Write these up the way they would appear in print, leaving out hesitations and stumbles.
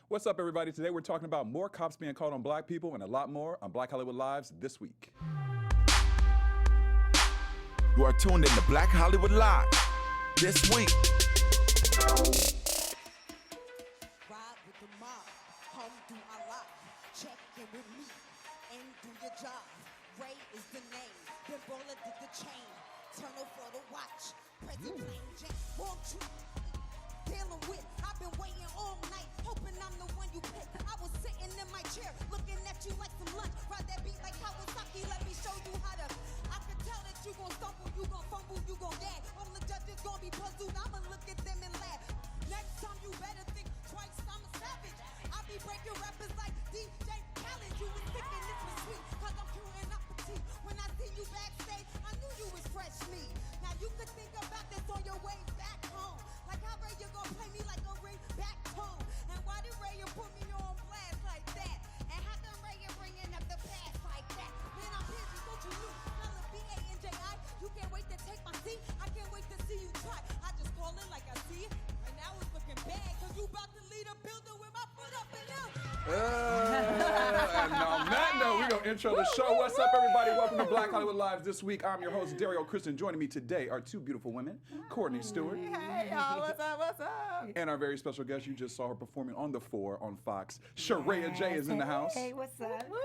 What's up, everybody? Today we're talking about more cops being called on black people and a lot more on Black Hollywood Lives this week. You are tuned in to Black Hollywood Live this week. Ride with the mob, home do my life. Check in with me and do your job. Ray is the name, then Roller did the chain. Turn over the watch, present plain Jane. Won't you dealing with? I've been waiting all night, hoping I'm the one you pick. I was sitting in my chair, looking at you like some lunch. Ride that beat like Kawasaki, let me show you how to. I can tell that you gon' stumble, you gon' fumble, you gon' gag. All the judges gon' be puzzled, I'ma look at them and laugh. Next time you better think twice, I'm a savage. I be breaking rappers like DJ Khaled. You was thinking this was sweet, cause I'm curing up petite. When I see you backstage, I knew you was fresh meat. Now you could think about this on your way back home. Like how Ray, you gon' play me like a ring back home. And why did Ray, you put me on blast like that? And how come Ray, you bringing up the past like that? Man, I'm busy, don't you know? Smell of B-A-N-J-I. You can't wait to take my seat. I can't wait to see you try. I just call it like I see it. And now it's looking bad, cause you about to lead a building with my foot up and out. And on that note, we're going to intro the show. What's up, everybody? Welcome to Black Hollywood Lives this week. I'm your host, Derrial, Christon. Joining me today are two beautiful women, Courtney, Stewart. Hey, y'all. What's up? What's up? And our very special guest, you just saw her performing on The Four on Fox. Sharaya J is in the house. Hey, what's up? Woo,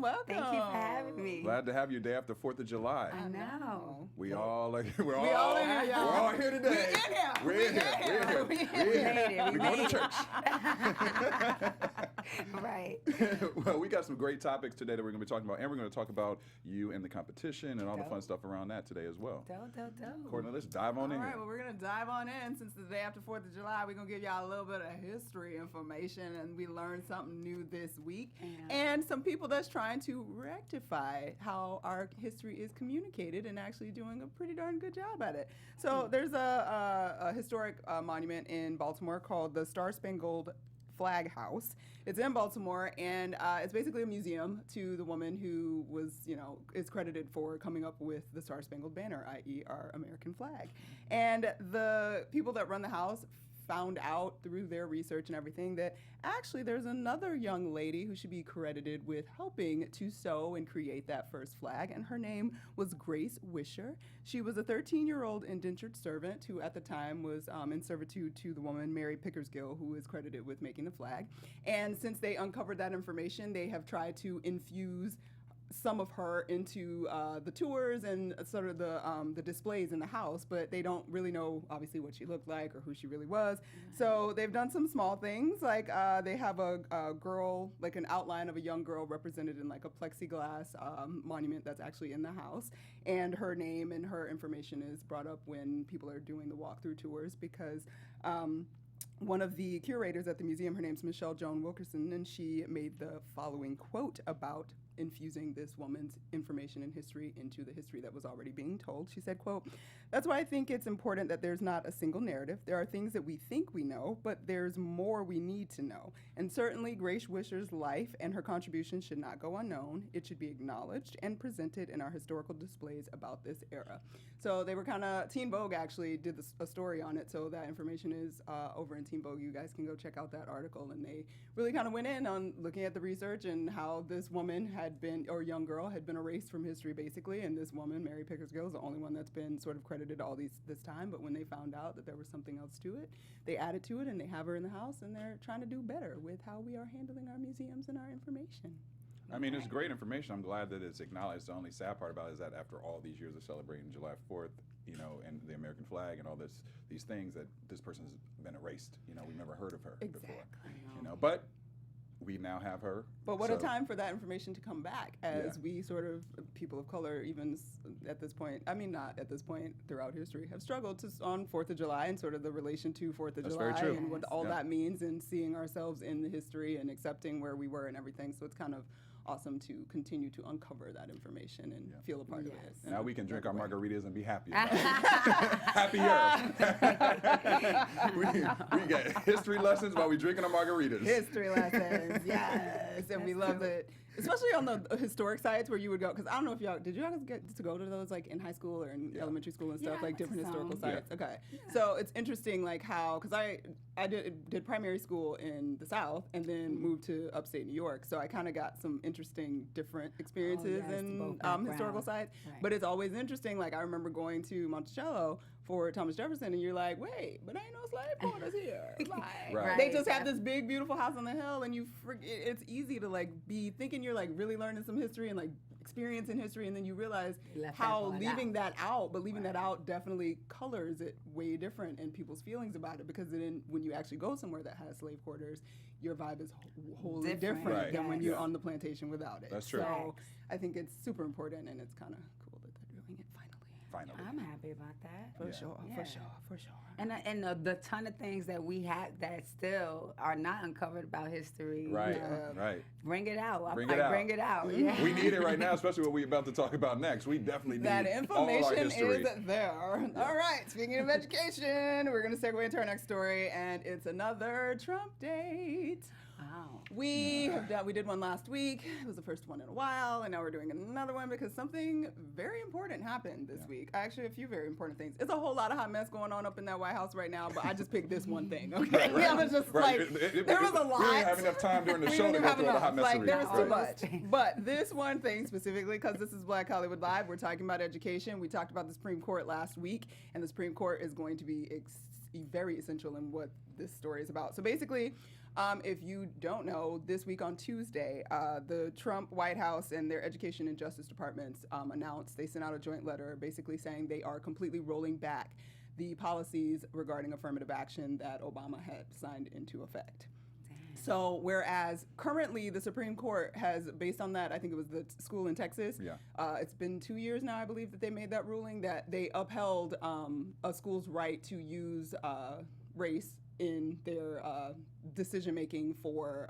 welcome. Thank you for having me. Glad to have you day after 4th of July. I know. We're all in here, y'all. We're all here today. We're in here. We're here. We're going to church. Right. Well, we got some great topics today that we're going to be talking about, and we're going to talk about you and the competition and all the fun stuff around that today as well. Dope. Courtney, let's dive on in. All right, here. well, we're going to dive on in. Since the day after 4th of July, we're going to give y'all a little bit of history information, and we learned something new this week. Yeah. And some people that's trying to rectify how our history is communicated and actually doing a pretty darn good job at it. So there's a historic monument in Baltimore called the StarSpangled Flag House. It's in Baltimore, and it's basically a museum to the woman who was, is credited for coming up with the Star-Spangled Banner, i.e. our American flag. And the people that run the house found out through their research and everything that actually there's another young lady who should be credited with helping to sew and create that first flag, and her name was Grace Wisher. She was a 13-year-old indentured servant who at the time was in servitude to the woman Mary Pickersgill, who is credited with making the flag. And since they uncovered that information, they have tried to infuse some of her into the tours and sort of the displays in the house, but they don't really know obviously what she looked like or who she really was. So they've done some small things, like they have a girl, like an outline of a young girl represented in like a plexiglass monument that's actually in the house, and her name and her information is brought up when people are doing the walkthrough tours, because one of the curators at the museum, her name's Michelle Joan Wilkerson, and she made the following quote about infusing this woman's information and history into the history that was already being told. She said, quote, "That's why I think it's important that there's not a single narrative. There are things that we think we know, but there's more we need to know. And certainly Grace Wisher's life and her contribution should not go unknown. It should be acknowledged and presented in our historical displays about this era." So they were kind of, Teen Vogue actually did a story on it, so that information is over in Teen Vogue. You guys can go check out that article, and they really kind of went in on looking at the research and how this woman had been, or young girl, had been erased from history basically, and this woman, Mary Pickersgill, is the only one that's been sort of credited all this time. But when they found out that there was something else to it, they added to it, and they have her in the house, and they're trying to do better with how we are handling our museums and our information. I mean, it's great information. I'm glad that it's acknowledged. The only sad part about it is that after all these years of celebrating July 4th, and the American flag and all these things, that this person's been erased. We never heard of her before. But we now have her. But what a time for that information to come back, as we sort of, people of color, even at this point, I mean not at this point, throughout history, have struggled on 4th of July and sort of the relation to 4th of July very true. And what all that means, and seeing ourselves in the history and accepting where we were and everything. So it's kind of awesome to continue to uncover that information and feel a part of it. Now we can drink our margaritas and be happy about it. Happier. we got history lessons while we drinking our margaritas. History lessons, yes. And we love that especially on the historic sites where you would go, because I don't know if y'all, did you guys get to go to those like in high school or in elementary school and stuff, Yeah, I like went to different historical some. sites? Okay. So it's interesting like how, because I did primary school in the South and then moved to upstate New York. So I kind of got some interesting different experiences yes, in both historical backgrounds. sites. Right. But it's always interesting. Like I remember going to Monticello for Thomas Jefferson, and you're like, wait, but ain't no slave quarters here. Like, Right. they just have this big, beautiful house on the hill, and you forget. It's easy to like be thinking you're like really learning some history and like experiencing history, and then you realize They left that how part leaving out. that out, but leaving that out definitely colors it way different in people's feelings about it, because then when you actually go somewhere that has slave quarters, your vibe is wholly Different. different Right. than when Yes. you're on the plantation without it. That's true. So I think it's super important, and it's kind of cool that they're doing it finally. Finally. I'm happy about that. For Yeah. sure, Yeah. for sure, for sure. And the ton of things that we have that still are not uncovered about history. you Right, know, right. Bring it out. Bring I'm it like, out. Bring it out. Yeah. We need it right now, especially what we're about to talk about next. We definitely need That all our information history. is there. All right, speaking of education, we're going to segue into our next story, and it's another Trump date. Wow. We did one last week. It was the first one in a while, and now we're doing another one because something very important happened this week. Actually, a few very important things. It's a whole lot of hot mess going on up in that White House right now, but I just picked this one thing. Okay, I was just Right. like, there was a lot. We didn't have enough time during the We show to didn't go have through all the hot enough. mess. Like, there was too Right. much. But this one thing specifically, because this is Black Hollywood Live, we're talking about education. We talked about the Supreme Court last week, and the Supreme Court is going to be very essential in what this story is about. So basically, if you don't know, this week on Tuesday, the Trump White House and their Education and Justice Departments announced, they sent out a joint letter basically saying they are completely rolling back the policies regarding affirmative action that Obama had signed into effect. So whereas currently the Supreme Court has, based on that, I think it was the school in Texas, it's been 2 years now, I believe, that they made that ruling, that they upheld a school's right to use race in their decision making for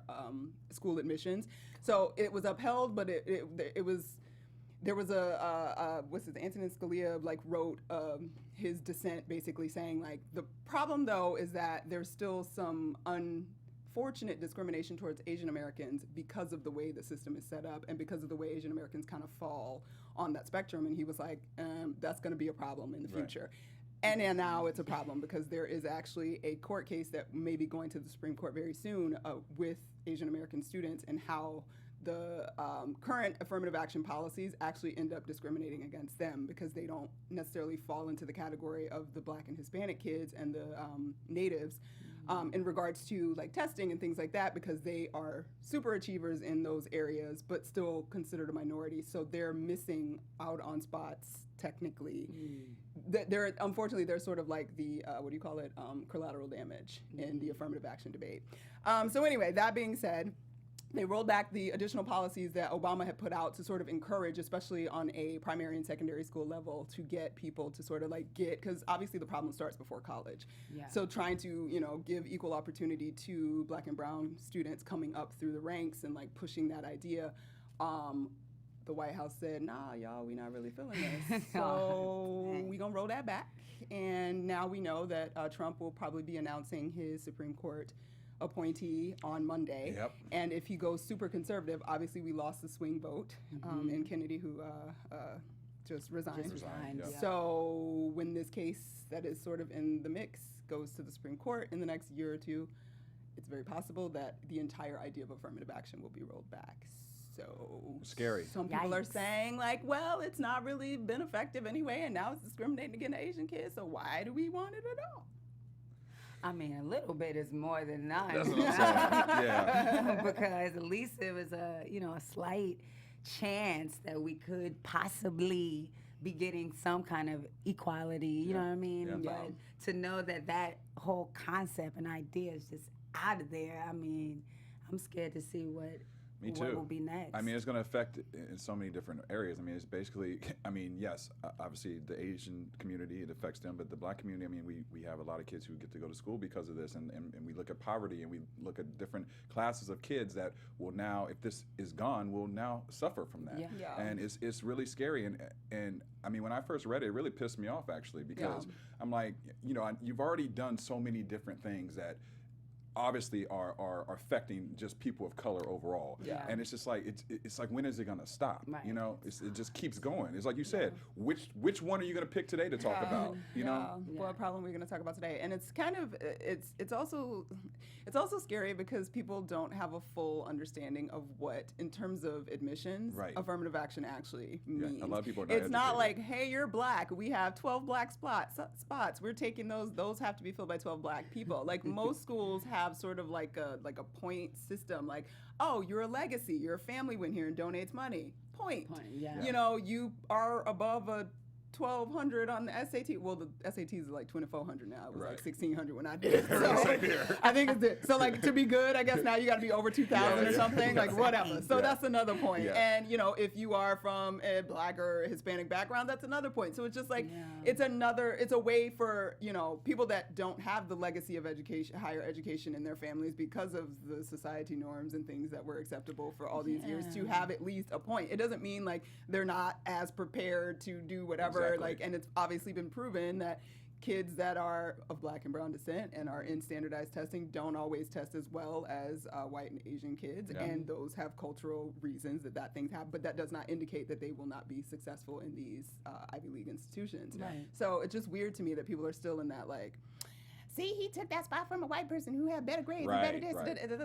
school admissions. So it was upheld, but it was, there was Antonin Scalia like wrote his dissent basically saying like, the problem though is that there's still some unfortunate discrimination towards Asian Americans because of the way the system is set up and because of the way Asian Americans kind of fall on that spectrum. And he was like, that's gonna be a problem in the future. And now it's a problem because there is actually a court case that may be going to the Supreme Court very soon with Asian American students and how the current affirmative action policies actually end up discriminating against them because they don't necessarily fall into the category of the Black and Hispanic kids and the natives in regards to like testing and things like that, because they are super achievers in those areas but still considered a minority, so they're missing out on spots technically. They're unfortunately they're sort of like the collateral damage in the affirmative action debate. So anyway, that being said, they rolled back the additional policies that Obama had put out to sort of encourage, especially on a primary and secondary school level, to get people to sort of like because obviously the problem starts before college. Yeah. So trying to, give equal opportunity to Black and brown students coming up through the ranks and like pushing that idea. The White House said, nah, y'all, we not really feeling this. So we gonna roll that back. And now we know that Trump will probably be announcing his Supreme Court appointee on Monday. Yep. And if he goes super conservative, obviously we lost the swing vote in Kennedy, who just resigned. Resigned, Yeah. yeah. So when this case that is sort of in the mix goes to the Supreme Court in the next year or two, it's very possible that the entire idea of affirmative action will be rolled back. So Scary. Some people are Yikes. saying like, well, it's not really been effective anyway, and now it's discriminating against Asian kids, so why do we want it at all? I mean, a little bit is more than none. That's what I'm saying. Yeah. Because at least it was a slight chance that we could possibly be getting some kind of equality. You know what I mean? Yeah. But to know that whole concept and idea is just out of there. I mean, I'm scared to see what Me what too. will be next. I mean, it's going to affect in so many different areas. I mean, it's basically, yes, obviously the Asian community, it affects them, but the Black community, I mean, we have a lot of kids who get to go to school because of this, and we look at poverty, and we look at different classes of kids that will now, if this is gone, will now suffer from that. Yeah. And it's really scary, and I mean, when I first read it, it really pissed me off, actually, because I'm like, you've already done so many different things that obviously are affecting just people of color overall. Yeah. And it's just like it's like, when is it gonna stop? Right. You know, it just keeps going. It's like you said, which one are you gonna pick today to talk about? You know, what problem we're going to talk about today? And it's kind of it's also scary because people don't have a full understanding of what, in terms of admissions, Right. affirmative action actually means. a lot of people are not It's not educated. like, hey, you're black, we have 12 black spots. We're taking those have to be filled by 12 black people. Like most schools have sort of like a point system. Like, oh, you're a legacy. Your family went here and donates money. Point. Yeah. You know, you are above a 1,200 on the SAT. Well, the SATs are like 2,400 now. It was Right. like 1,600 when I did it. So Same here. I think it's it. So like, to be good, I guess now you got to be over 2,000 or Yeah. something. Like whatever. So Yeah. that's another point. Yeah. And you know, if you are from a black or Hispanic background, that's another point. So it's just like it's a way for, you know, people that don't have the legacy of education, higher education in their families because of the society norms and things that were acceptable for all these years, to have at least a point. It doesn't mean like they're not as prepared to do whatever. Exactly. Like, and it's obviously been proven that kids that are of black and brown descent and are in standardized testing don't always test as well as white and Asian kids, Yeah. and those have cultural reasons that things happen, but that does not indicate that they will not be successful in these Ivy League institutions. Right. So it's just weird to me that people are still in that, like, see, he took that spot from a white person who had better grades Right, and better this.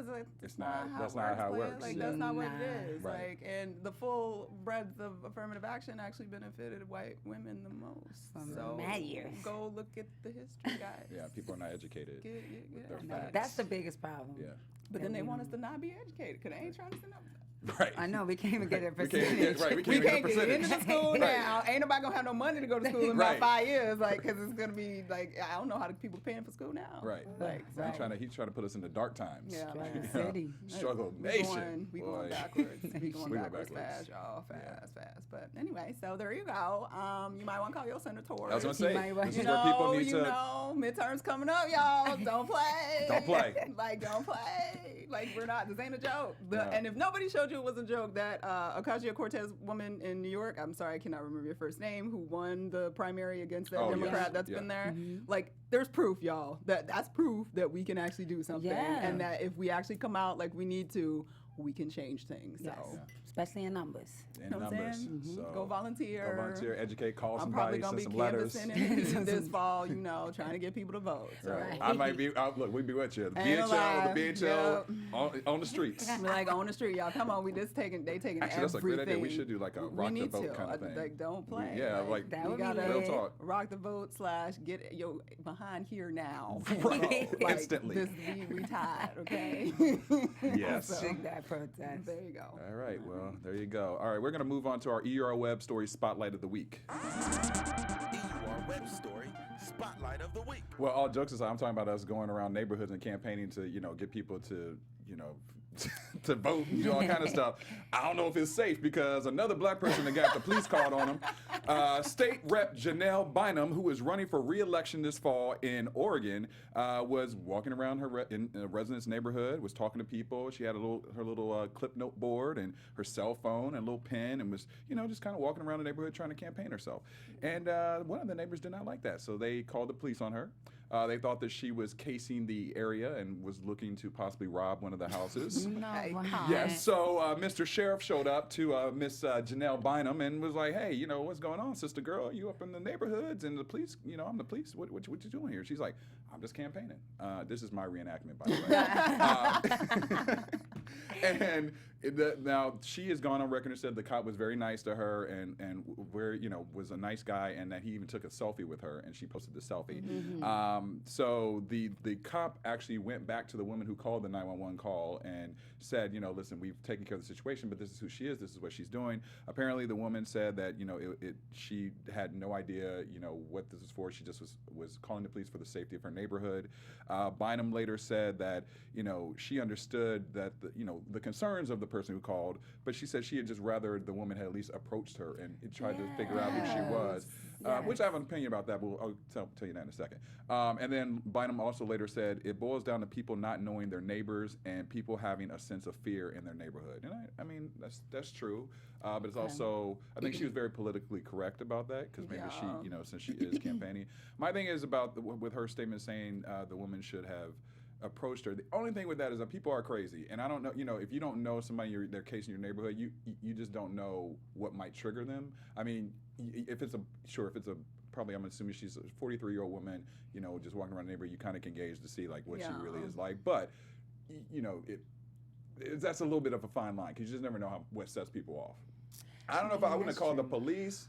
right. It's That's not how it works. Like, Yeah. that's not what Nah. it is. Right. Like, and the full breadth of affirmative action actually benefited white women the most. From So mad years. go look at the history, guys. Yeah, people are not educated. Get their out. facts. That's the biggest problem. Yeah. But then they want us to not be educated because they ain't trying to send up. Right. I know, we can't even get a We can't percentage. get- right, We get can't a get into percentage. the school Right. now. Ain't nobody gonna have no money to go to school in Right. about 5 years, like, because it's gonna be like, I don't know how the people paying for school now. Right. Like, So he's trying to put us in the dark times. Yeah, like, Struggle city. Struggle we nation. we Boy. going backwards. We going We go backwards backwards. fast, y'all. Fast. But anyway, so there you go. You might want to call your senator. I was gonna You say, might want- this You is where people know, need to. midterms coming up, y'all. Don't play. Don't play. Like, don't play. Like, we're not. This ain't a joke. No. And if nobody showed you it was a joke, that Acacio Cortez woman in New York, I'm sorry, I cannot remember your first name, who won the primary against that Oh, yes. Democrat that's Yeah. been there. Like, there's proof, y'all. That's proof that we can actually do something. Yeah. And that if we actually come out like we need to, we can change things. Yes. So, Especially in numbers. In know what I'm numbers. saying? So Go volunteer. Go volunteer, educate, call I'm probably somebody, gonna send be some letters. canvassing this fall, you know, trying to get people to vote. So. Right. I might be. Look, we'd be with you. The Ain't no lie. BHL, the BHL on the streets. We're like on the street, y'all. Come on, they taking Actually, everything. that's a great idea. We should do like a We rock the need vote to. kind of thing. Like, don't play. Yeah, like That we would be gotta real lit. talk. rock the vote / get your behind here now. Right. Like, Instantly. This, we tired, okay? Yes. So, Dig that protest. there you go. All right, well, there you go. All right, we're going to move on to our EUR Web Story Spotlight of the Week. EUR Web Story Spotlight of the Week. Well, all jokes aside, I'm talking about us going around neighborhoods and campaigning to, get people to, to vote and do all kind of stuff. I don't know if it's safe because another black person that got the police called on him, State Rep Janelle Bynum, who is running for re-election this fall in Oregon, was walking around in a residence neighborhood, was talking to people. She had her little clip note board and her cell phone and a little pen, and was just kind of walking around the neighborhood trying to campaign herself. And one of the neighbors did not like that, so they called the police on her. They thought that she was casing the area and was looking to possibly rob one of the houses. No, wow. Yes, so Mr. Sheriff showed up to Miss Janelle Bynum and was like, hey, what's going on, sister girl? You up in the neighborhoods and the police, I'm the police. What you doing here? She's like, I'm just campaigning. This is my reenactment, by the way. And now she has gone on record and said the cop was very nice to her and was a nice guy, and that he even took a selfie with her, and she posted the selfie. So the cop actually went back to the woman who called the 911 call and said, listen, we've taken care of the situation, but this is who she is. This is what she's doing. Apparently, the woman said that she had no idea what this was for. She just was calling the police for the safety of her neighborhood. Bynum later said that she understood that the concerns of the person who called, but she said she had just rather the woman had at least approached her and tried to figure out who she was. Which I have an opinion about that, but I'll tell you that in a second. And then Bynum also later said it boils down to people not knowing their neighbors and people having a sense of fear in their neighborhood. And I mean that's true, but it's also, I think she was very politically correct about that, because maybe she, since she is campaigning. My thing is about with her statement saying the woman should have approached her. The only thing with that is that people are crazy, and I don't know. If you don't know somebody, their case in your neighborhood, you just don't know what might trigger them. I mean, if it's a probably, I'm assuming she's a 43-year-old woman, just walking around the neighborhood, you kind of can gauge to see like what she really is like. But that's a little bit of a fine line because you just never know what sets people off. I don't know if I wouldn't have called the police.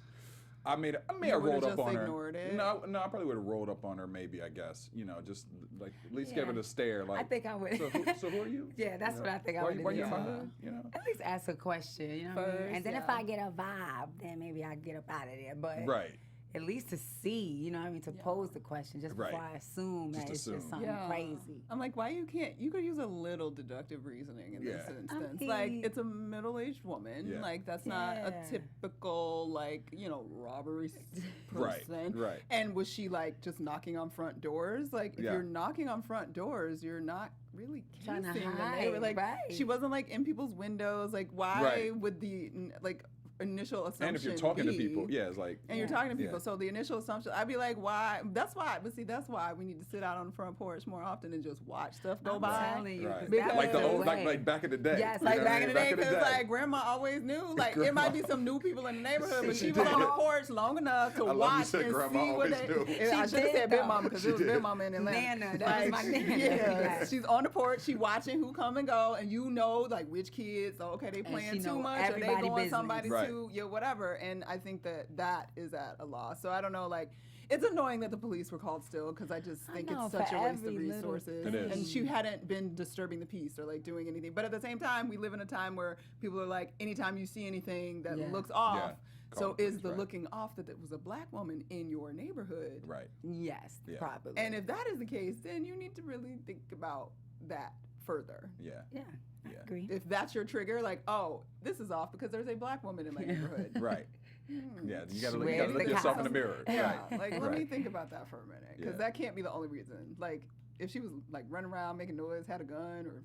I may have rolled up on her. It? No, I probably would have rolled up on her. Maybe, I guess. Just like at least give it a stare. Like, I think I would. So who are you? Yeah, that's what I think I would do. Why you in my hood? At least ask a question. You know what I mean? And then if I get a vibe, then maybe I get up out of there. But right. At least to see, to pose the question just before I assume that it's just something crazy. I'm like, why you could use a little deductive reasoning in this instance. Like, it's a middle-aged woman. Yeah. Like, that's not a typical, robbery person. Right. And was she, just knocking on front doors? Like, if you're knocking on front doors, you're not really Trying to casing hide, them. Like, she wasn't, in people's windows. Like, why would the, initial assumption and if you're talking to people, it's like... And you're talking to people, so the initial assumption, I'd be like, why? That's why we need to sit out on the front porch more often and just watch stuff go by. I'm telling you. Right. Because Like the old, like back in the day. Yes, Like back in the day, because grandma always knew. Like it might be some new people in the neighborhood, but she was on the porch long enough to watch and see what they. I should have said Big Mama because it was Big Mama in Atlanta. Nana, that was my Nana. Yeah, she's on the porch, she watching who come and go, and which kids. Oh, okay, they playing too much, or they going somebody to whatever. And I think that is at a loss. So I don't know, it's annoying that the police were called still because I just think it's such a waste of resources. It is. And she hadn't been disturbing the peace or doing anything. But at the same time, we live in a time where people are like, anytime you see anything that looks off, so is the looking off that it was a black woman in your neighborhood? Right. Yes, probably. And if that is the case, then you need to really think about that further. Yeah. I agree. If that's your trigger, this is off because there's a black woman in my neighborhood. Right. Yeah, you gotta look yourself in the mirror. Yeah, Right. let me think about that for a minute, because that can't be the only reason. If she was running around making noise, had a gun, or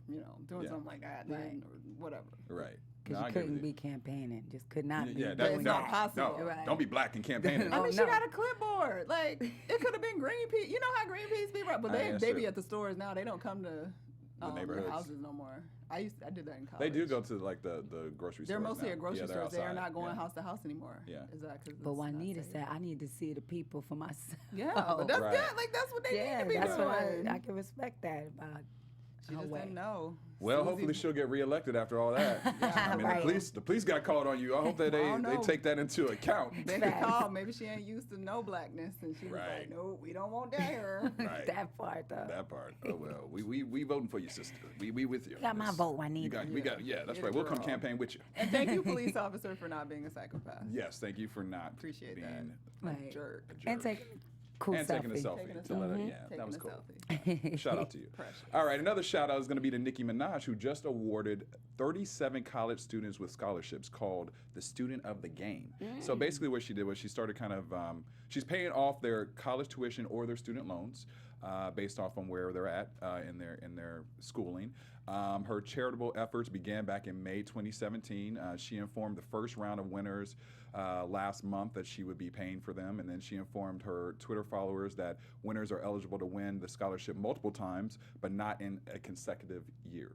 doing something like that, then, or whatever. Right. Because you couldn't be campaigning, just could not be. That's not possible. No, Right. don't be black and campaigning. I mean, she got a clipboard. It could have been Greenpeace. You know how Greenpeace be, right? But they be at the stores now. They don't come to the neighborhoods. houses no more. I did that in college. They do go to the grocery stores. They're mostly at grocery stores. They are outside. not going house to house anymore. Yeah. Is that because? But Juanita said, I need to see the people for myself. Yeah, but that's Right. good. That's what they need to be that's doing. what I can respect that about She just didn't know. Well, hopefully she'll get reelected after all that. I mean, Right. the police got called on you. I hope that they take that into account. They could call. Maybe she ain't used to no blackness, and she was Right. like, "No, we don't want that here." Right. that part, though. That part. Oh well, we voting for you, sister. We with you. You got my vote, Juanita. We got. Yeah, that's Get right. it, We'll come girl. campaign with you. And thank you, police officer, for not being a psychopath. Yes, thank you for not Appreciate being that. Right. Jerk. a jerk. And taking cool and taking a selfie. selfie. Taking a to let her- selfie. yeah, Taking that was a cool. selfie. Shout out to you. Precious. All right, another shout out is going to be to Nicki Minaj, who just awarded 37 college students with scholarships called the Student of the Game. So basically what she did was she started kind of, she's paying off their college tuition or their student loans based off on where they're at in their schooling. Her charitable efforts began back in May 2017. She informed the first round of winners last month that she would be paying for them, and then she informed her Twitter followers that winners are eligible to win the scholarship multiple times, but not in a consecutive year.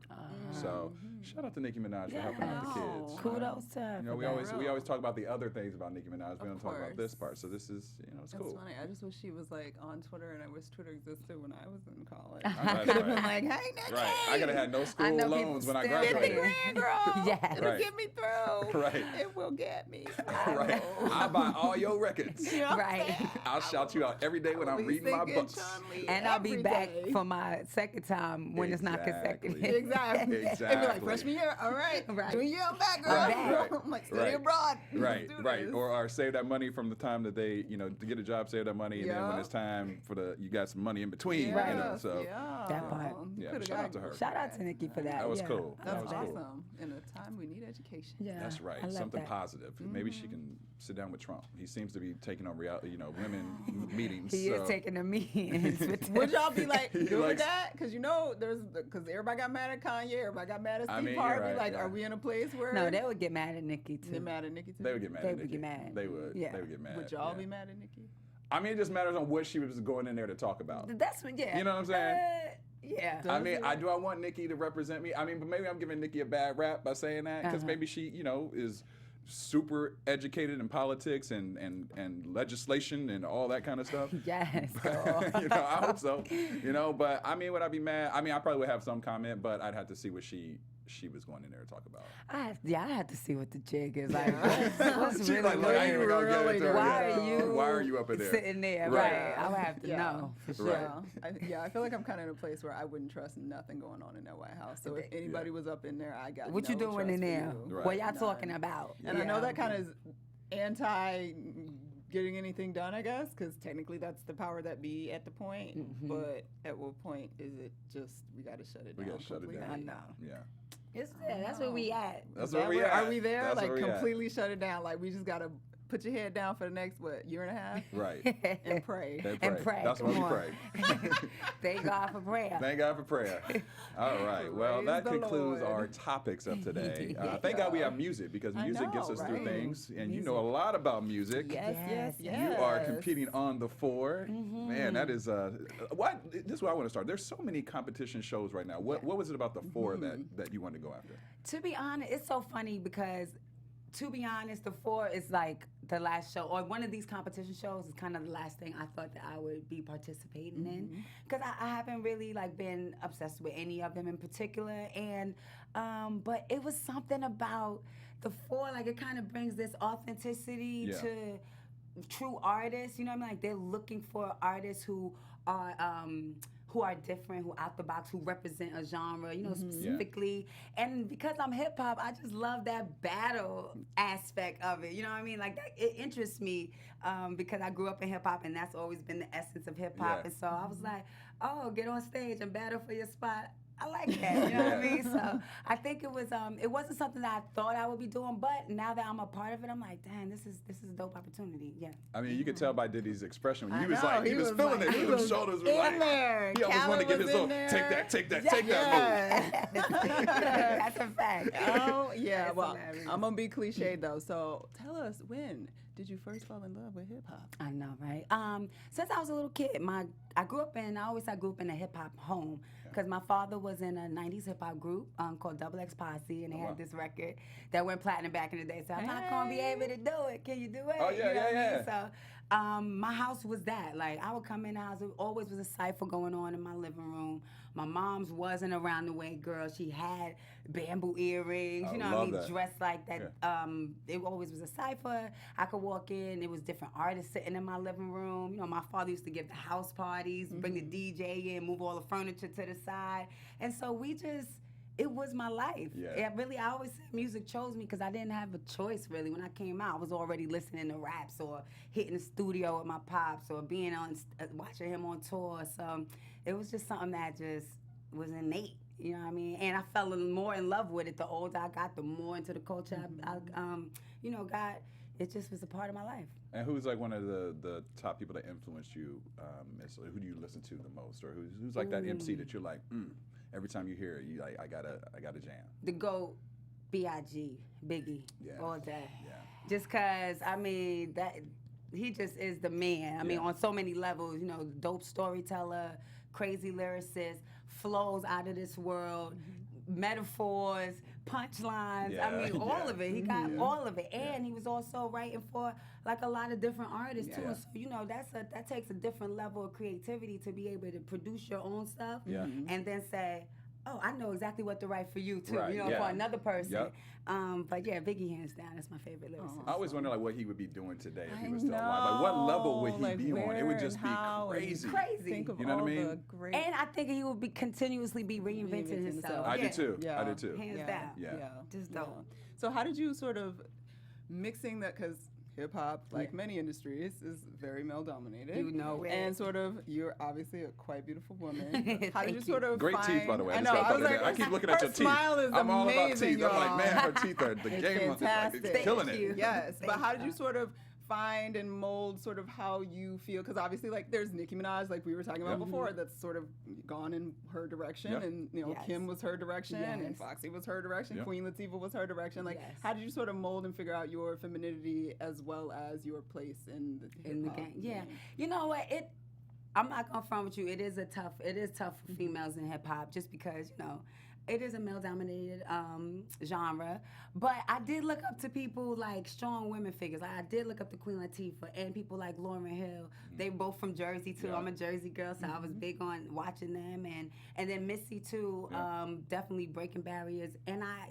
So shout out to Nicki Minaj for helping out the kids. Kudos to her. You know, for we that. always talk about the other things about Nicki Minaj. We Of don't talk about this course. part. So this is, it's That's cool. funny. I just wish she was on Twitter, and I wish Twitter existed when I was in college. That's Could have been right. like, "Hey, Nicki, Right. I could have had no school know people loans when I still 50 graduated. grand, girl. Yes. It'll Right. get me through. Right. It will get me. Right. I buy all your records. You know what I'm Right. saying? I'll shout you out every day when I'm Be reading my singing books. Chun-Li And I'll be every back day. for my second time when it's not Exactly. consecutive. Exactly. It'd be Exactly. like freshman year. All right. Right. Junior year, I'm back, girl. Right. I'm like, study Right. abroad. Right, Let's do right. this. Or save that money from the time that they, to get a job, save that money, and then when Yeah. it's time for you got some money in between, Yes, so yeah. That part. You Yeah, coulda shout out got- to her. Shout out to Nicki for that. That was yeah. cool. I That That's was love cool. awesome. In a time we need education. Yeah, That's right. I love Something that. positive. Maybe she can sit down with Trump. He seems to be taking on women meetings. He so. is taking the meetings. with Would y'all be like He good with likes- that? Because because everybody got mad at Kanye, everybody got mad at I Steve mean, you're Harvey. right, Like, yeah. are we in a place where No, they would get mad at Nicki too. they're mad at Nicki too? They would get mad They at would Nicki. get mad. They would. Yeah. They would get mad. Would y'all yeah. be mad at Nicki? I mean, it just matters on what she was going in there to talk about. That's what, yeah. You know what I'm saying? Yeah. I mean, do I want Nicki to represent me? I mean, but maybe I'm giving Nicki a bad rap by saying that because maybe she, is super educated in politics and legislation and all that kind of stuff. Yes. I hope so. But I mean, would I be mad? I mean, I probably would have some comment, but I'd have to see what she was going in there to talk about. I had to see what the jig is like. What's She's really like, look, I ain't even gonna get into it yet. Why are you up in there? sitting there? Right. I would have to know for sure. Right. I feel like I'm kind of in a place where I wouldn't trust nothing going on in that White House. So if anybody was up in there, I got what no you doing in trust there? for you. Right. What y'all talking about? And I know that kind of is anti getting anything done, I guess, because technically that's the power that be at the point. But at what point is it just we got to shut it down? We got to shut it down. I know. Yeah. It's there. That's where we at. That's where we at. Are we there? That's like where we at. completely shut it down? Like we just got to put your head down for the next, year and a half? Right. And pray. And pray. That's why we Come on. pray. Thank God for prayer. Thank God for prayer. All right. Well, Praise that the concludes Lord. our topics of today. Thank God we have music because music gets us through things, and you know a lot about music. Yes. You are competing on the floor. Man, that is what. This is where I want to start. There's so many competition shows right now. What was it about the four that you wanted to go after? To be honest, it's so funny because, to be honest, the four is like the last show, or one of these competition shows is kind of the last thing I thought that I would be participating in, because I haven't really like been obsessed with any of them in particular, and but it was something about the four, like it kind of brings this authenticity to true artists. You know what I mean? Like they're looking for artists who are different, who out the box, who represent a genre, specifically. And because I'm hip hop, I just love that battle aspect of it. You know what I mean? Like that, it interests me because I grew up in hip hop, and that's always been the essence of hip hop. Yeah. And so I was like, oh, get on stage and battle for your spot. I like that, you know what I mean? So I think it wasn't something that I thought I would be doing, but now that I'm a part of it, I'm like, damn, this is a dope opportunity. Yeah. I mean, you could tell by Diddy's expression when he was know, like, he was feeling like- it. he His was shoulders were in like, there. he almost wanted to Khaled get his was little, in there. take that move. That's a fact. Oh, yeah. That's Well, hilarious. I'm going to be cliched, though. So tell us, when did you first fall in love with hip hop? I know, right? Since I was a little kid, I grew up in a hip hop home because my father was in a 90s hip hop group called Double X Posse, and they had this record that went platinum back in the day. So I'm not going to be able to do it. Can you do it? Oh, yeah, You know what I yeah. mean? So my house was that. Like, I would come in the house, there always was a cipher going on in my living room. My mom's wasn't around the way girl. She had bamboo earrings, you know what I love mean? that. Dressed like that. It always was a cipher. I could walk in, it was different artists sitting in my living room. You know, my father used to give the house parties, bring the DJ in, move all the furniture to the side. And so it was my life. Yeah. I always said music chose me because I didn't have a choice, really. When I came out, I was already listening to raps or hitting the studio with my pops or being watching him on tour. So it was just something that just was innate, you know what I mean? And I fell more in love with it. The older I got, the more into the culture I got. It just was a part of my life. And who's like one of the top people that influenced you? Who do you listen to the most, or who's like that MC that you're like, every time you hear it, you like, I gotta jam. The GOAT, B.I.G., Biggie, Yeah. all day. Yeah. Just cause that he just is the man. I mean, on so many levels. You know, dope storyteller, crazy lyricist, flows out of this world, metaphors, punchlines. Yeah. I mean, all of it. He got Yeah. all of it, and he was also writing for like a lot of different artists too. Yeah. And so you know, that takes a different level of creativity to be able to produce your own stuff, Yeah. and then say, oh, I know exactly what to write for you too. Right, You know, yeah. for another person. Yep. But yeah, Biggie hands down. That's my favorite lyricist. I always wonder like what he would be doing today if he I was still alive. Like what level would he know, like, be on? It where would just and be how and crazy. Crazy. Think of You know what all I mean? the great. And I think he would be continuously be reinventing Reinventing himself. himself. I yeah. do too. Yeah. I do too. Hands Yeah. down. Yeah. Just Yeah. dope. So how did you sort of mixing that, because hip hop, like many industries, is very male dominated. You know it. And sort of, you're obviously a quite beautiful woman. How did Thank you you. sort of Great find, teeth, by the way. I just know. gotta I put was it like, in. I keep looking her at your teeth. smile is I'm all about amazing, teeth. I'm like, y'all. man, her teeth are the It's game. Like, fantastic. it's killing Thank it. you. Yes, but Thank how did you you. sort of find and mold sort of how you feel? Because obviously, like, there's Nicki Minaj, like we were talking about Yeah. before, that's sort of gone in her direction, Yeah. and Yes. Kim was her direction, and Yes. Foxy was her direction, Yeah. Queen Latifah was her direction. Like, Yes. how did you sort of mold and figure out your femininity as well as your place in the In the hip-hop game. Yeah. game? You know what? I'm not gonna front with you. It is tough for females in hip hop, just because it is a male-dominated genre. But I did look up to people like strong women figures. Like, I did look up to Queen Latifah and people like Lauryn Hill. They both from Jersey too. Yeah. I'm a Jersey girl, so I was big on watching them, and then Missy too. Definitely breaking barriers, and I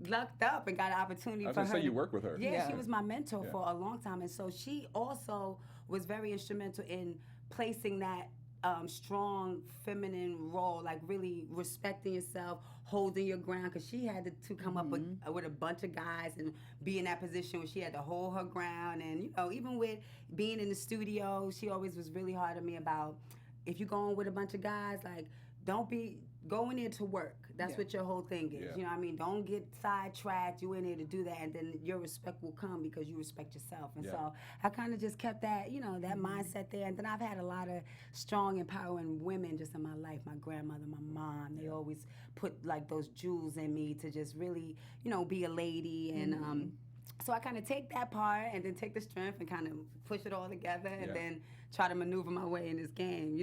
lucked up and got an opportunity I was for gonna her. say you work with her. Yeah, Yeah. she was my mentor Yeah. for a long time, and so she also was very instrumental in placing that strong feminine role, like really respecting yourself, holding your ground, because she had to come up with a bunch of guys and be in that position where she had to hold her ground. And even with being in the studio, she always was really hard on me about, if you're going with a bunch of guys, like, don't be going in to work. That's what your whole thing is. Yeah. You know what I mean? Don't get sidetracked. You in there to do that, and then your respect will come because you respect yourself. And so I kind of just kept that, that mindset there. And then I've had a lot of strong, empowering women just in my life. My grandmother, my mom, they always put like those jewels in me to just really, be a lady. And so I kind of take that part and then take the strength and kind of push it all together and then try to maneuver my way in this game.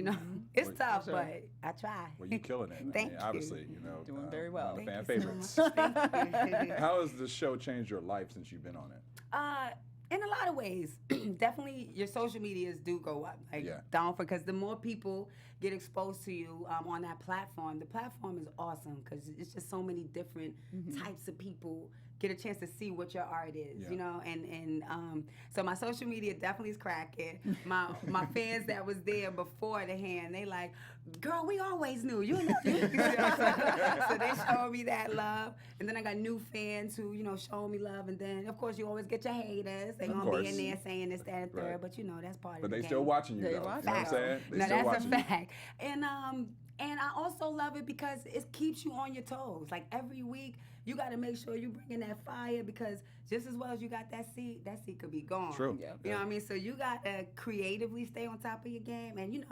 It's Well, tough, sure. but I try. Well, you're killing it. Thank you. Obviously, Doing very well. One of the Thank fan you so favorites. much. Thank you. How has the show changed your life since you've been on it? In a lot of ways, definitely your social medias do go up. Like, Yeah. because the more people get exposed to you on that platform, the platform is awesome because it's just so many different types of people get a chance to see what your art is, and so my social media definitely is cracking. My fans that was there before the hand, they like, girl, we always knew you know. So they showed me that love, and then I got new fans who show me love, and then of course you always get your haters. They Of gonna course. be in there saying this, that, and third, Right. but that's part of But the they game. still watching you, They though. watch You know what I'm you. saying? They No, still that's watching a you. fact. And I also love it because it keeps you on your toes. Like, every week, you got to make sure you bring in that fire, because just as well as you got that seed could be gone. True. Yeah. You know what I mean? So you got to creatively stay on top of your game. And,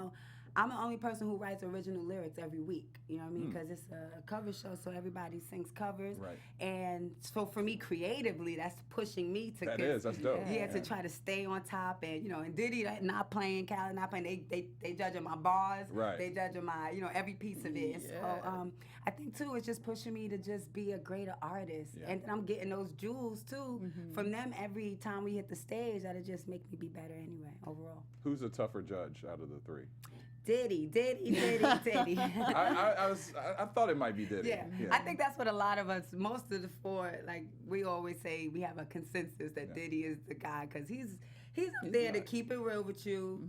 I'm the only person who writes original lyrics every week. You know what I mean? Because it's a cover show, so everybody sings covers. Right. And so for me, creatively, that's pushing me to That's dope. yeah, to try to stay on top. And and Diddy not playing, Khaled not playing. They judging my bars. Right. They judging my every piece of it. And so I think too, it's just pushing me to just be a greater artist. Yeah. And then I'm getting those jewels too from them every time we hit the stage. That'll just make me be better anyway overall. Who's a tougher judge out of the three? Diddy. I thought it might be Diddy. Yeah. I think that's what a lot of us, most of the four, like, we always say we have a consensus that Diddy is the guy, because he's up there to keep it real with you,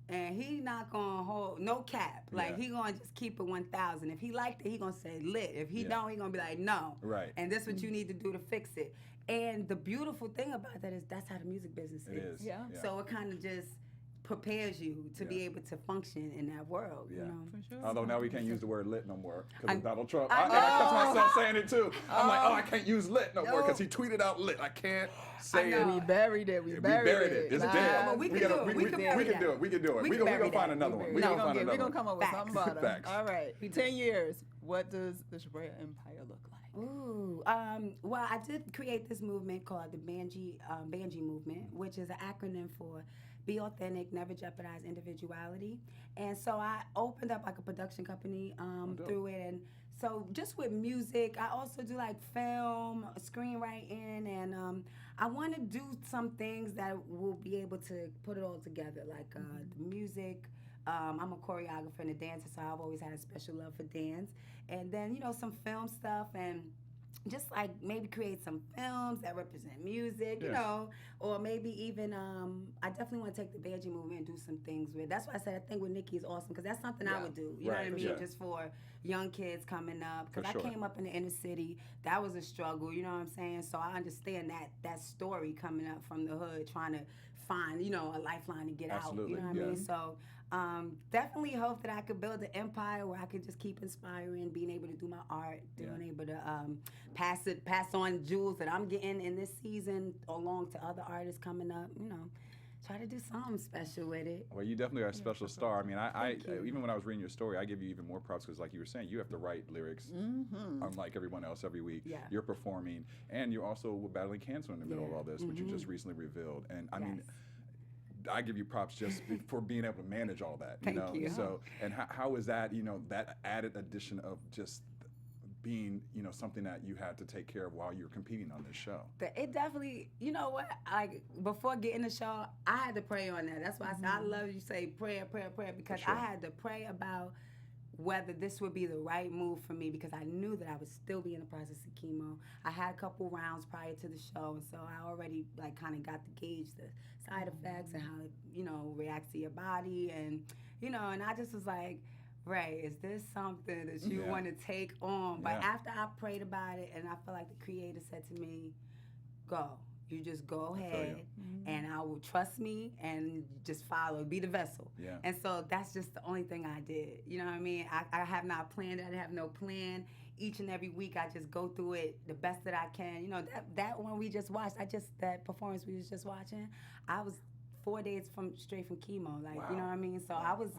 and he not gonna hold no cap. Like, he gonna just keep it 1,000. If he liked it, he gonna say lit. If he don't, he gonna be like, no. Right. And this what you need to do to fix it. And the beautiful thing about that is that's how the music business It is. Yeah. So it kind of just prepares you to be able to function in that world. Yeah. For sure. Although now we can't use the word lit no more because of Donald Trump. I I catch myself saying it too. I'm like, I can't use lit no more because he tweeted out lit. I can't say it. We buried it. We We buried buried it. It's Nah. dead. but we can gotta- do it. We can bury We can that. do it. We can do it. We We're can going bury to find that. another one. We We're going to find We're another gonna one. come up with Facts. something about Facts. it. All right. 10 years. What does the Sharaya Empire look like? Ooh, well, I did create this movement called the Banji movement, which is an acronym for Be Authentic, Never Jeopardize Individuality. And so I opened up like a production company dope. through it. And so just with music, I also do like film, screenwriting, and I want to do some things that will be able to put it all together, like the music. I'm a choreographer and a dancer, so I've always had a special love for dance. And then, some film stuff, and just like maybe create some films that represent music, or maybe even, I definitely want to take the Banji movement and do some things with. That's why I said I think with Nicki is awesome, because that's something I would do. You know what I Right, mean? yeah. Just for young kids coming up. Because For sure. I came up in the inner city. That was a struggle, you know what I'm saying? So I understand that story coming up from the hood, trying to find, a lifeline to get Absolutely, out. You know what I yeah. mean? So definitely hope that I could build an empire where I could just keep inspiring, being able to do my art, being able to pass on jewels that I'm getting in this season along to other artists coming up. Try to do something special with it. Well, you definitely are a special star. I mean, I even when I was reading your story, I give you even more props because, like you were saying, you have to write lyrics, unlike everyone else every week. Yeah. You're performing, and you're also battling cancer in the middle of all this, which you just recently revealed. And I mean, I give you props just for being able to manage all that. Thank know? you. So, and how is that, that added addition of just being, something that you had to take care of while you're competing on this show? It definitely, you know what? Before getting the show, I had to pray on that. That's why I said I love you say prayer, because sure. I had to pray about whether this would be the right move for me, because I knew that I would still be in the process of chemo. I had a couple rounds prior to the show, and so I already kind of got to gauge the side effects and how it, reacts to your body, and and I just was like, Ray, is this something that you want to take on? But after I prayed about it, and I felt like the Creator said to me, go. You just go ahead, and I will trust me and just follow, be the vessel. Yeah. And so that's just the only thing I did. You know what I mean? I have not planned it. I have no plan. Each and every week, I just go through it the best that I can. That one we just watched, that performance we was just watching, I was 4 days straight from chemo. Like, you know what I mean? So I was...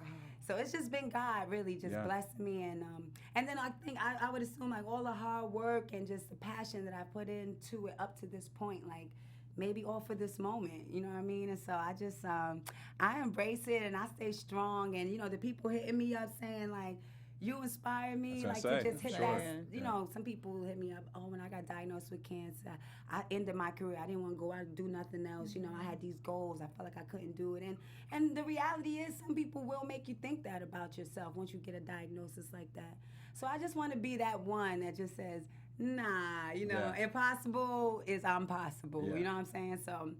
So it's just been God really just blessing me, and then I think I would assume like all the hard work and just the passion that I put into it up to this point, like maybe all for this moment, you know what I mean? And so I just I embrace it and I stay strong, and the people hitting me up saying like, you inspire me, to just hit that. Some people hit me up, when I got diagnosed with cancer, I ended my career. I didn't want to go out and do nothing else. I had these goals. I felt like I couldn't do it. And the reality is some people will make you think that about yourself once you get a diagnosis like that. So I just want to be that one that just says, nah, impossible is impossible. Yeah. You know what I'm saying? So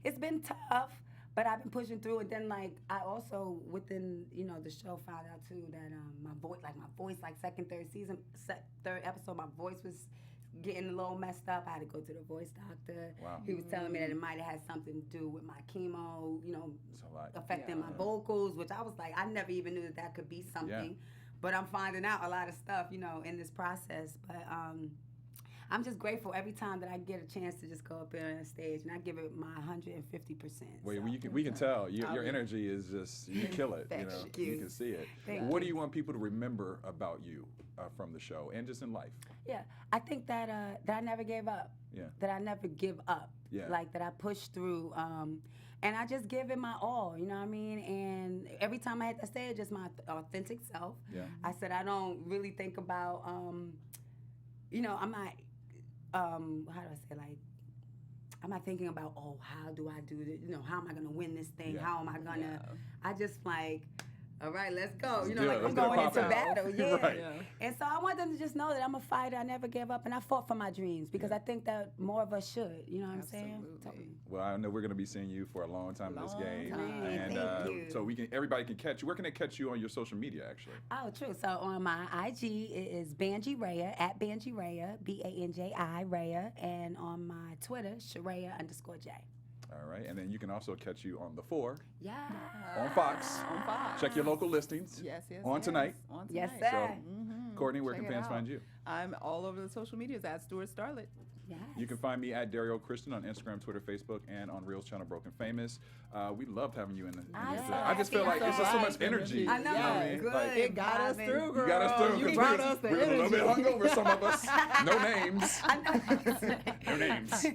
it's been tough. But I've been pushing through, and then I also within the show found out too that my voice second, third episode, my voice was getting a little messed up. I had to go to the voice doctor. Wow. He was telling me that it might have had something to do with my chemo, affecting my vocals, which I was like, I never even knew that could be something. Yeah. But I'm finding out a lot of stuff, in this process. But I'm just grateful every time that I get a chance to just go up there on stage, and I give it my 150%. Well, we can tell your energy is just, you kill it. You can see it. What do you want people to remember about you from the show and just in life? Yeah, I think that I never gave up. Yeah. That I never give up. Yeah. Like that I push through. And I just give it my all, you know what I mean? And every time I hit the stage, it's my authentic self. Yeah. I said I don't really think about, I'm not. How do I say, I'm not thinking about, how do I do this? How am I gonna win this thing? Yeah. How am I gonna? I just all right, let's go. Let's I'm going into battle. Yeah. Right. Yeah. And so I want them to just know that I'm a fighter. I never gave up, and I fought for my dreams because I think that more of us should. You know what I'm saying? Absolutely. Well, I know we're going to be seeing you for a long time in this game, time. and Thank you. so everybody can catch you. Where can they catch you on your social media, actually? Oh, true. So on my IG, it is Banji Raya, at Banji Raya, Banji Raya, and on my Twitter, Sharaya_J. All right, and then you can also catch you on The 4 Yeah. on Fox. On Fox. Check your local listings. Yes. On tonight. On tonight. Yes, So, sir. Courtney, where Check can it fans out. find you? I'm all over the social medias at Stewart Starlet. Yes. You can find me at Derrial Christon on Instagram, Twitter, Facebook, and on Reel's channel, Broken Famous. We loved having you in the. I just feel like happy. it's just so much energy. I know. You what I mean? Good. Like, It got us Vibing. through, girl. you got us through. You 'cause brought us the we're a little bit energy. hungover, some of us. No names. I know. No names.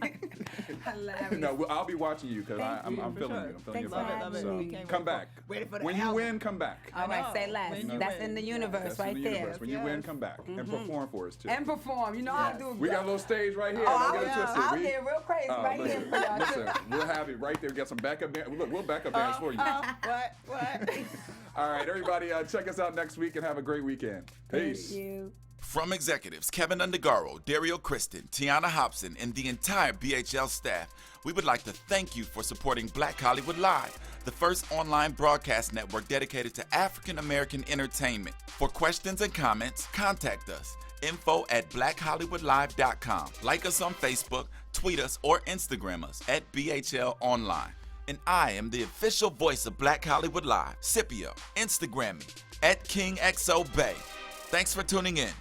Hilarious. No, I'll be watching you because Thank I'm you. feeling For sure. you. I'm feeling Thanks your for vibe. having So me. Can't come wait back. Ready for the When you album. win, come back. All right, say know. less. When you That's win. in the Yeah. universe That's right in the there. universe. When you win, Yes. come back and perform for us too. And perform. You know I do. We got a little stage right here. Oh, Don't get it twisted. I'll get real crazy right here listen, for y'all too. listen, we'll have it right there. Get some backup band. Look, we'll backup bands for you. What? All right, everybody, check us out next week and have a great weekend. Peace. Thank you. From executives Keven Undergaro, Derrial, Christon, Tiana Hobson, and the entire BHL staff, we would like to thank you for supporting Black Hollywood Live, the first online broadcast network dedicated to African American entertainment. For questions and comments, contact us. info@blackhollywoodlive.com. Like us on Facebook, tweet us, or Instagram us at BHL Online. And I am the official voice of Black Hollywood Live, Scipio. Instagram me at KingXOBay. Thanks for tuning in.